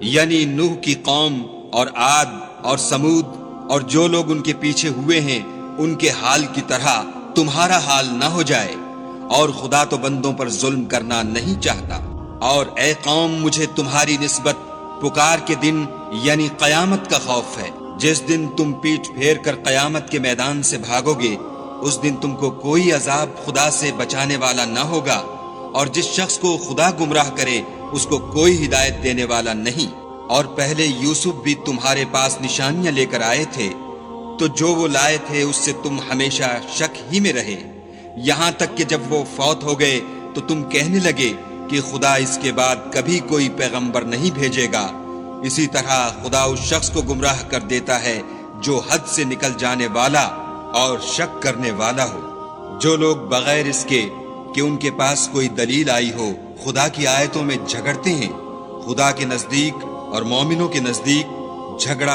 یعنی نوح کی قوم اور عاد اور سمود اور جو لوگ ان کے پیچھے ہوئے ہیں، ان کے حال کی طرح تمہارا حال نہ ہو جائے، اور خدا تو بندوں پر ظلم کرنا نہیں چاہتا۔ اور اے قوم، مجھے تمہاری نسبت پکار کے دن یعنی قیامت کا خوف ہے۔ جس دن تم پیٹھ پھیر کر قیامت کے میدان سے بھاگو گے، اس دن تم کو کوئی عذاب خدا سے بچانے والا نہ ہوگا، اور جس شخص کو خدا گمراہ کرے اس کو کوئی ہدایت دینے والا نہیں۔ اور پہلے یوسف بھی تمہارے پاس نشانیاں لے کر آئے تھے، تو جو وہ لائے تھے اس سے تم ہمیشہ شک ہی میں رہے، یہاں تک کہ جب وہ فوت ہو گئے تو تم کہنے لگے کہ خدا اس کے بعد کبھی کوئی پیغمبر نہیں بھیجے گا۔ اسی طرح خدا اس شخص کو گمراہ کر دیتا ہے جو حد سے نکل جانے والا اور شک کرنے والا ہو۔ جو لوگ بغیر اس کے کہ ان کے پاس کوئی دلیل آئی ہو خدا کی آیتوں میں جھگڑتے ہیں، خدا کے نزدیک اور مومنوں کے نزدیک جھگڑا